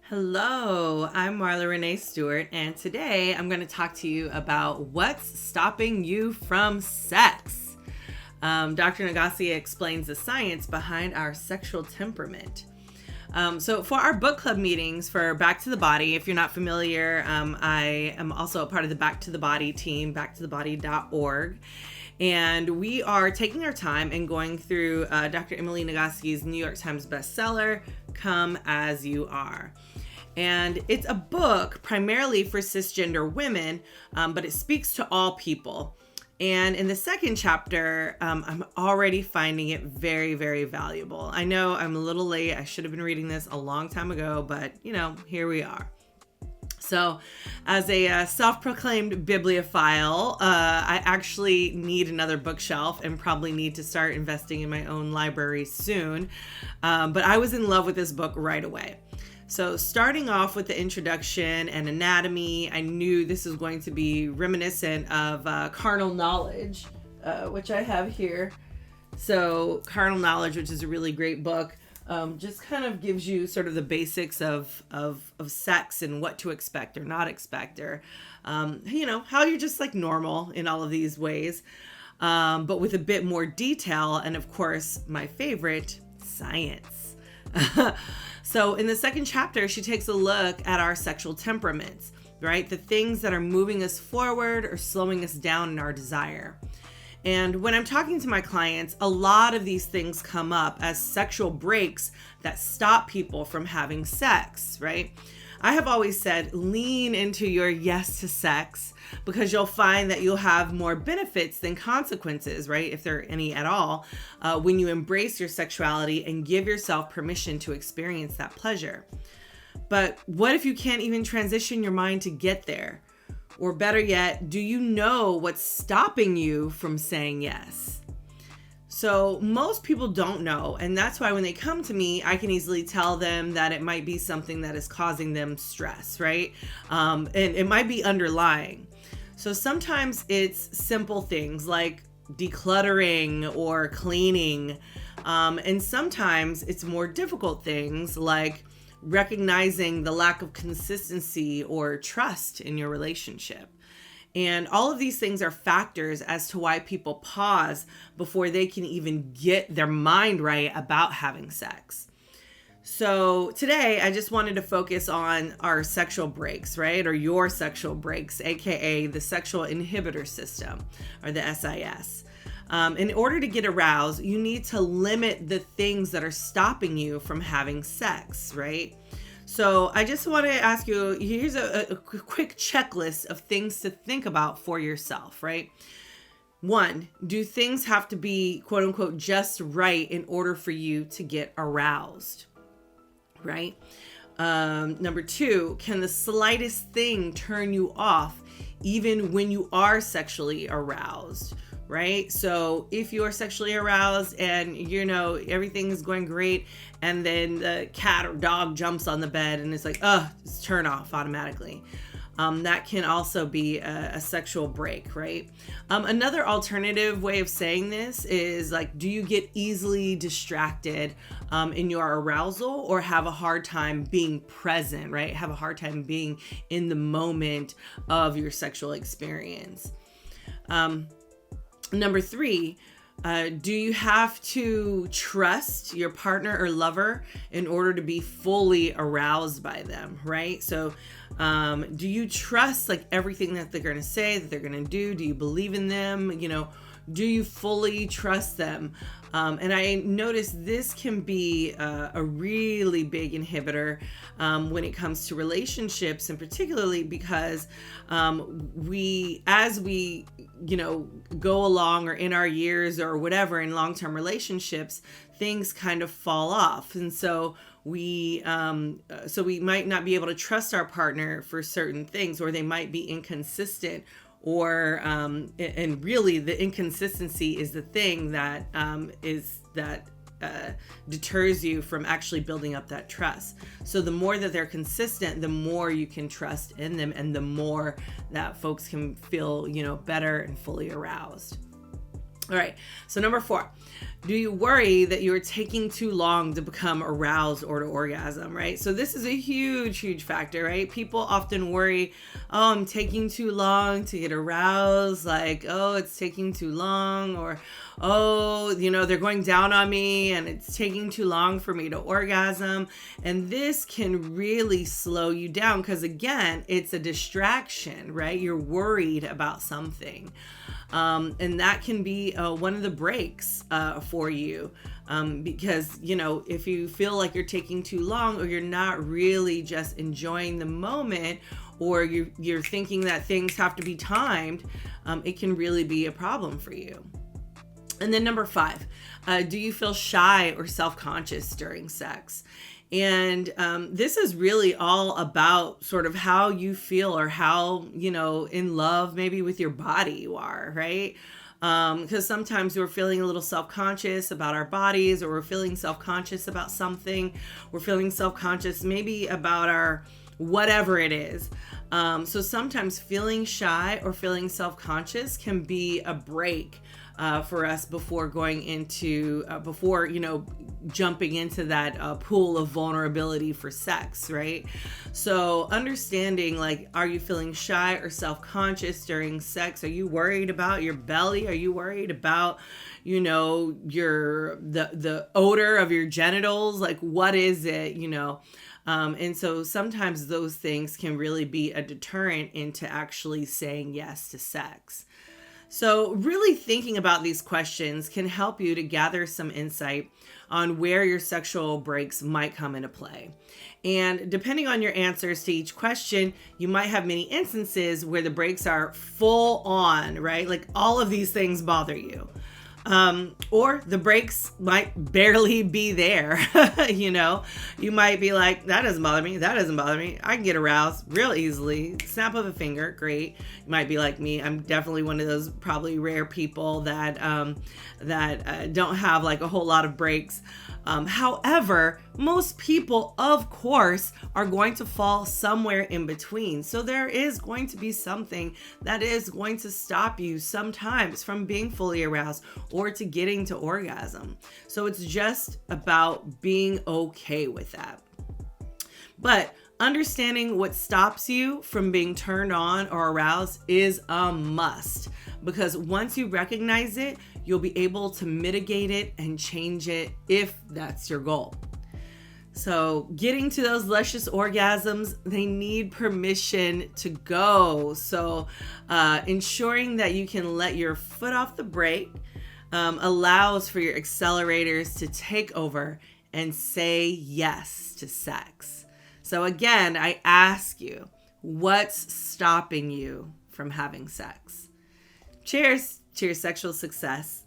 Hello, I'm Marla Renee Stewart, and today I'm going to talk to you about what's stopping you from sex. Dr. Nagassi explains the science behind our sexual temperament. So for our book club meetings for Back to the Body, if you're not familiar, I am also a part of the Back to the Body team, backtothebody.org. And we are taking our time and going through Dr. Emily Nagassi's New York Times bestseller, Come As You Are. And it's a book primarily for cisgender women, but it speaks to all people. And in the second chapter, I'm already finding it very, very valuable. I know I'm a little late. I should have been reading this a long time ago, but here we are. So as a self-proclaimed bibliophile, I actually need another bookshelf and probably need to start investing in my own library soon. But I was in love with this book right away. So starting off with the introduction and anatomy, I knew this was going to be reminiscent of Carnal Knowledge, which I have here. So Carnal Knowledge, which is a really great book, just kind of gives you sort of the basics of sex and what to expect or not expect, or how you're just like normal in all of these ways, but with a bit more detail, and of course my favorite, science. So in the second chapter, she takes a look at our sexual temperaments, right? The things that are moving us forward or slowing us down in our desire. And when I'm talking to my clients, a lot of these things come up as sexual breaks that stop people from having sex, right? I have always said, lean into your yes to sex, because you'll find that you'll have more benefits than consequences, right? If there are any at all, when you embrace your sexuality and give yourself permission to experience that pleasure. But what if you can't even transition your mind to get there? Or better yet, do you know what's stopping you from saying yes? So most people don't know, and that's why when they come to me, I can easily tell them that it might be something that is causing them stress, right? And it might be underlying. So sometimes it's simple things like decluttering or cleaning, and sometimes it's more difficult things like recognizing the lack of consistency or trust in your relationship. And all of these things are factors as to why people pause before they can even get their mind right about having sex. So today, I just wanted to focus on our sexual breaks, right? Or your sexual breaks, aka the sexual inhibitor system, or the SIS. In order to get aroused, you need to limit the things that are stopping you from having sex, right? So I just want to ask you, here's a quick checklist of things to think about for yourself, right? 1, do things have to be quote unquote just right in order for you to get aroused, right? Number 2, can the slightest thing turn you off even when you are sexually aroused? Right? So if you're sexually aroused and everything is going great, and then the cat or dog jumps on the bed and it's like, it's turn off automatically. That can also be a sexual break, right? Another alternative way of saying this is like, do you get easily distracted in your arousal, or have a hard time being present, right? Have a hard time being in the moment of your sexual experience. Number 3, do you have to trust your partner or lover in order to be fully aroused by them, right? So do you trust like everything that they're going to say, that they're going to do? Do you believe in them? Do you fully trust them? And I noticed this can be a really big inhibitor when it comes to relationships, and particularly because as we go along, or in our years or whatever in long-term relationships, things kind of fall off. And so we might not be able to trust our partner for certain things, or they might be inconsistent, or and really the inconsistency is the thing that deters you from actually building up that trust. So the more that they're consistent, the more you can trust in them, and the more that folks can feel better and fully aroused. All right. So number 4, do you worry that you're taking too long to become aroused or to orgasm, right? So this is a huge, huge factor, right? People often worry, oh, I'm taking too long to get aroused. Like, oh, it's taking too long, or, oh, they're going down on me and it's taking too long for me to orgasm. And this can really slow you down because, again, it's a distraction, right? You're worried about something. And that can be one of the breaks for you because, if you feel like you're taking too long, or you're not really just enjoying the moment, or you're thinking that things have to be timed, it can really be a problem for you. And then number 5, do you feel shy or self-conscious during sex? And this is really all about sort of how you feel, or how, in love maybe with your body you are, right? Because sometimes we're feeling a little self-conscious about our bodies, or we're feeling self-conscious about something. We're feeling self-conscious maybe about our whatever it is. So sometimes feeling shy or feeling self-conscious can be a break for us before going into, jumping into that pool of vulnerability for sex, right? So understanding, like, are you feeling shy or self-conscious during sex? Are you worried about your belly? Are you worried about, the odor of your genitals? Like, what is it, and so sometimes those things can really be a deterrent into actually saying yes to sex. So really thinking about these questions can help you to gather some insight on where your sexual breaks might come into play. And depending on your answers to each question, you might have many instances where the breaks are full on, right? Like all of these things bother you. Or the breaks might barely be there. You might be like, that doesn't bother me. That doesn't bother me. I can get aroused real easily. Snap of a finger. Great. You might be like me. I'm definitely one of those probably rare people that don't have like a whole lot of breaks. However, most people, of course, are going to fall somewhere in between. So there is going to be something that is going to stop you sometimes from being fully aroused or to getting to orgasm. So it's just about being okay with that. But understanding what stops you from being turned on or aroused is a must, because once you recognize it, you'll be able to mitigate it and change it if that's your goal. So getting to those luscious orgasms, they need permission to go. So ensuring that you can let your foot off the brake allows for your accelerators to take over and say yes to sex. So again, I ask you, what's stopping you from having sex? Cheers to your sexual success.